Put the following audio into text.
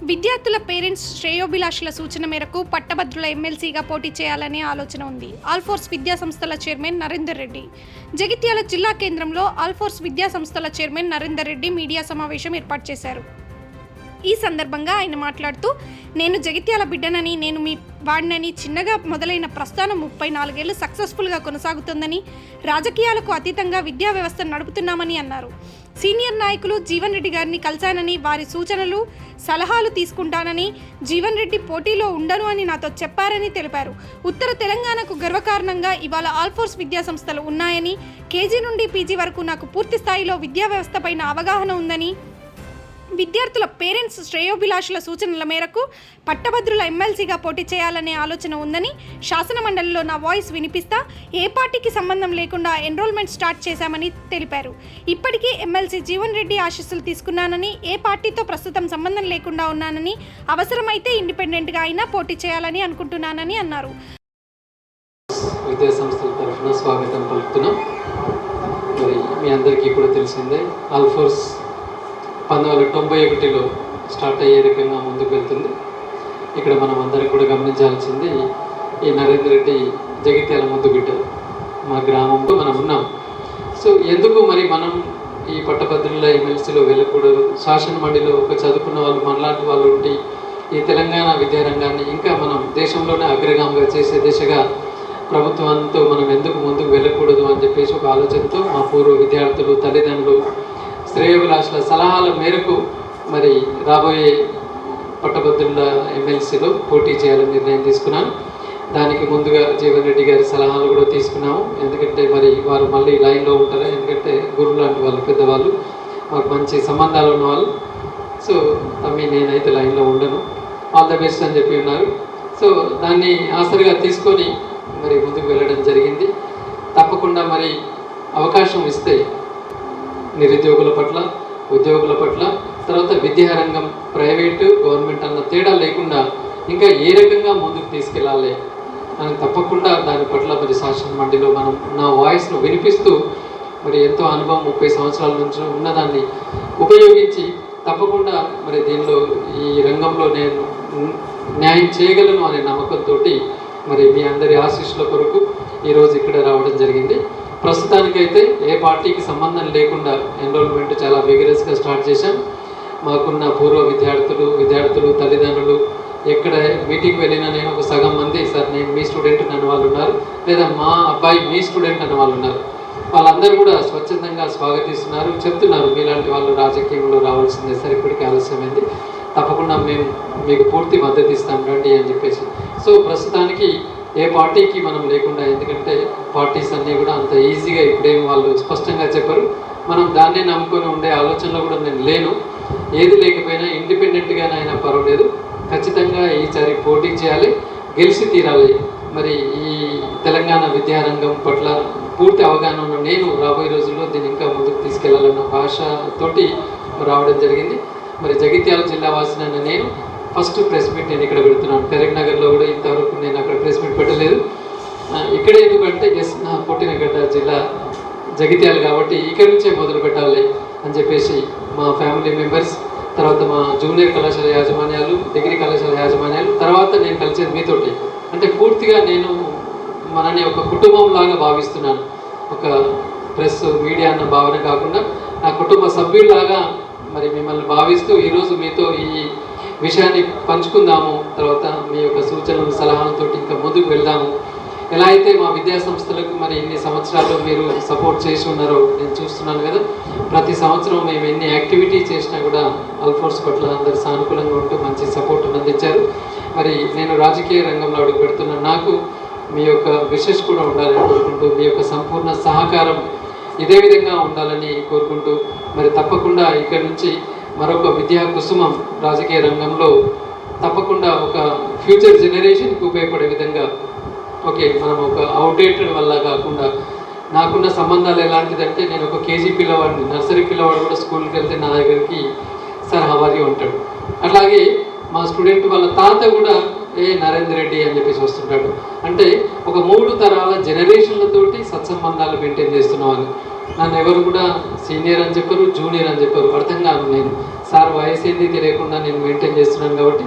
విద్యార్థుల పేరెంట్స్ శ్రేయోభిలాషుల సూచన మేరకు పట్టభద్రుల ఎమ్మెల్సీగా పోటీ చేయాలనే ఆలోచన ఉంది. ఆల్ఫోర్స్ విద్యా సంస్థల చైర్మన్ నరేందర్ రెడ్డి. జగిత్యాల జిల్లా కేంద్రంలో ఆల్ఫోర్స్ విద్యా సంస్థల చైర్మన్ నరేందర్ రెడ్డి మీడియా సమావేశం ఏర్పాటు చేశారు. ఈ సందర్భంగా ఆయన మాట్లాడుతూ, నేను జగిత్యాల బిడ్డనని, నేను మీ వాడినని, చిన్నగా మొదలైన ప్రస్థానం 34 ఏళ్లు సక్సెస్ఫుల్గా కొనసాగుతుందని, రాజకీయాలకు అతీతంగా విద్యా వ్యవస్థను నడుపుతున్నామని అన్నారు. సీనియర్ నాయకులు జీవన్ రెడ్డి గారిని కలిశానని, వారి సూచనలు సలహాలు తీసుకుంటానని, జీవన్ రెడ్డి పోటీలో ఉండను అని నాతో చెప్పారని తెలిపారు. ఉత్తర తెలంగాణకు గర్వకారణంగా ఇవాళ ఆల్ఫోర్స్ విద్యా సంస్థలు ఉన్నాయని, కేజీ నుండి పీజీ వరకు నాకు పూర్తి స్థాయిలో విద్యా వ్యవస్థ పైన అవగాహన ఉందని, విద్యార్థుల పేరెంట్స్ శ్రేయోభిలాషుల సూచనల మేరకు పట్టభద్రుల ఎమ్మెల్సీగా పోటీ చేయాలనే ఆలోచన ఉందని, శాసన మండలిలో నా వాయిస్ వినిపిస్తా, ఏ పార్టీకి సంబంధం లేకుండా ఎన్రోల్మెంట్ స్టార్ట్ చేశామని తెలిపారు. ఇప్పటికీ ఎమ్మెల్సీ జీవన్ రెడ్డి ఆశీస్సులు తీసుకున్నానని, ఏ పార్టీతో ప్రస్తుతం సంబంధం లేకుండా ఉన్నానని, అవసరమైతే ఇండిపెండెంట్గా అయినా పోటీ చేయాలని అనుకుంటున్నానని అన్నారు. విద్యా సంస్థల తరఫున స్వాగతం పలుకుతున్నాం. మరి మీ అందరికీ కూడా తెలిసిందే, ఆల్ఫోర్స్ 1991లో స్టార్ట్ అయ్యే రకంగా ముందుకు వెళ్తుంది. ఇక్కడ మనం అందరం కూడా గమనించాల్సింది, ఈ నరేందర్ రెడ్డి జగిత్యాల ముందు బిడ్డ, మా గ్రామంలో మనం ఉన్నాం. సో ఎందుకు మరి మనం ఈ పట్టభద్రుల ఎమ్మెల్సీలో వెళ్ళకూడదు? శాసన మండలిలో ఒక చదువుకున్న వాళ్ళు మనలాంటి వాళ్ళు ఉండి ఈ తెలంగాణ విద్యారంగాన్ని ఇంకా మనం దేశంలోనే అగ్రగామిగా చేసే దిశగా ప్రభుత్వంతో మనం ఎందుకు ముందుకు వెళ్ళకూడదు అని చెప్పేసి ఒక ఆలోచనతో మా పూర్వ విద్యార్థులు, తల్లిదండ్రులు, శ్రేయోభిలాషుల సలహాల మేరకు మరి రాబోయే పట్టభద్రుల ఎమ్మెల్సీలో పోటీ చేయాలని నిర్ణయం తీసుకున్నాను. దానికి ముందుగా జీవన్ రెడ్డి గారి సలహాలు కూడా తీసుకున్నాము. ఎందుకంటే మరి వారు మళ్ళీ లైన్లో ఉంటారు, ఎందుకంటే గురువు లాంటి వాళ్ళు, పెద్దవాళ్ళు, మాకు మంచి సంబంధాలు ఉన్నవాళ్ళు. సో తమ్మి నేనైతే లైన్లో ఉండను, ఆల్ ద బెస్ట్ అని చెప్పి ఉన్నారు. సో దాన్ని ఆసరిగా తీసుకొని మరి ముందుకు వెళ్ళడం జరిగింది. తప్పకుండా మరి అవకాశం ఇస్తే నిరుద్యోగుల పట్ల, ఉద్యోగుల పట్ల, తర్వాత విద్యారంగం, ప్రైవేటు, గవర్నమెంట్ అన్న తేడా లేకుండా ఇంకా ఏ రకంగా ముందుకు తీసుకెళ్ళాలి అని తప్పకుండా దాని పట్ల మరి శాసన మండలిలో మనం నా వాయిస్ను వినిపిస్తూ మరి ఎంతో అనుభవం 30 సంవత్సరాల నుంచి ఉన్నదాన్ని ఉపయోగించి తప్పకుండా మరి దీనిలో ఈ రంగంలో నేను న్యాయం చేయగలను అనే నమ్మకంతో మరి మీ అందరి ఆశీస్సుల కొరకు ఈరోజు ఇక్కడ రావడం జరిగింది. ప్రస్తుతానికైతే ఏ పార్టీకి సంబంధం లేకుండా ఎన్రోల్మెంట్ చాలా విగరస్గా స్టార్ట్ చేశాం. మాకున్న పూర్వ విద్యార్థులు, తల్లిదండ్రులు ఎక్కడ మీటింగ్ వెళ్ళినా నేను ఒక సగం మంది, సార్ నేను మీ స్టూడెంట్ అన్న వాళ్ళు ఉన్నారు, లేదా మా అబ్బాయి మీ స్టూడెంట్ అన్న వాళ్ళు ఉన్నారు. వాళ్ళందరూ కూడా స్వచ్ఛందంగా స్వాగతిస్తున్నారు, చెప్తున్నారు మీలాంటి వాళ్ళు రాజకీయంలో రావాల్సిందే సార్, ఇప్పటికీ ఆలస్యమైంది, తప్పకుండా మేము మీకు పూర్తి మద్దతు ఇస్తాం రండి అని చెప్పేసి. సో ప్రస్తుతానికి ఏ పార్టీకి మనం లేకుండా, ఎందుకంటే పార్టీస్ అన్నీ కూడా అంత ఈజీగా ఇప్పుడేం వాళ్ళు స్పష్టంగా చెప్పరు, మనం దాన్నే నమ్ముకొని ఉండే ఆలోచనలో కూడా నేను లేను. ఏది లేకపోయినా ఇండిపెండెంట్గానైనా పర్వాలేదు, ఖచ్చితంగా ఈసారి పోటీ చేయాలి, గెలిచి తీరాలి. మరి ఈ తెలంగాణ విద్యారంగం పట్ల పూర్తి అవగాహన ఉన్న నేను రాబోయే రోజుల్లో దీన్ని ఇంకా ముందుకు తీసుకెళ్లాలన్న భాషతోటి రావడం జరిగింది. మరి జగిత్యాల జిల్లా వాసినైన నేను ఫస్ట్ ప్రెస్ మీట్ నేను ఇక్కడ పెడుతున్నాను. కరీంనగర్లో కూడా ఇంతవరకు నేను అక్కడ ప్రెస్ మీట్ పెట్టలేదు. ఇక్కడ ఎందుకంటే నా పుట్టినగడ్డ జిల్లా జగిత్యాల కాబట్టి ఇక్కడి నుంచే మొదలు పెట్టాలి అని చెప్పేసి మా ఫ్యామిలీ మెంబర్స్, తర్వాత మా జూనియర్ కళాశాల యాజమాన్యాలు, డిగ్రీ కళాశాల యాజమాన్యాలు, తర్వాత నేను కలిసేది మీతోటి. అంటే పూర్తిగా నేను మనని ఒక కుటుంబం లాగా భావిస్తున్నాను. ఒక ప్రెస్ మీడియా అన్న భావన కాకుండా నా కుటుంబ సభ్యుల్లాగా మరి మిమ్మల్ని భావిస్తూ ఈరోజు మీతో ఈ విషయాన్ని పంచుకుందాము. తర్వాత మీ యొక్క సూచనలు, సలహాలతో ఇంకా ముందుకు వెళ్దాము. ఎలా అయితే మా విద్యా సంస్థలకు మరి ఇన్ని సంవత్సరాలు మీరు సపోర్ట్ చేసి ఉన్నారో నేను చూస్తున్నాను కదా. ప్రతి సంవత్సరం మేము ఎన్ని యాక్టివిటీ చేసినా కూడా ఆల్ఫోర్స్ పట్ల అందరు సానుకూలంగా ఉంటూ మంచి సపోర్ట్ అందించారు. మరి నేను రాజకీయ రంగంలో అడుగు పెడుతున్న నాకు మీ యొక్క విషెస్ కూడా ఉండాలని కోరుకుంటూ, మీ యొక్క సంపూర్ణ సహకారం ఇదే విధంగా ఉండాలని కోరుకుంటూ, మరి తప్పకుండా ఇక్కడి నుంచి మరొక విద్యా కుసుమం రాజకీయ రంగంలో తప్పకుండా ఒక ఫ్యూచర్ జనరేషన్కి ఉపయోగపడే విధంగా, ఓకే మనం ఒక అవుట్డేటెడ్ వల్ల కాకుండా, నాకున్న సంబంధాలు ఎలాంటిదంటే నేను ఒక కేజీ పిల్లవాడిని, నర్సరీ పిల్లవాడు కూడా స్కూల్కి వెళ్తే నా దగ్గరికి సార్ హవారీ ఉంటాడు. అట్లాగే మా స్టూడెంట్ వాళ్ళ తాత కూడా నరేందర్ రెడ్డి అని చెప్పేసి వస్తుంటాడు. అంటే ఒక 3 తరాల జనరేషన్లతోటి సత్సంబంధాలు మెయింటైన్ చేస్తున్న వాళ్ళు. నన్ను ఎవరు కూడా సీనియర్ అని చెప్పరు, జూనియర్ అని చెప్పరు, అర్థం కాదు. నేను సార్ వయసు ఏంది తెలియకుండా నేను మెయింటైన్ చేస్తున్నాను కాబట్టి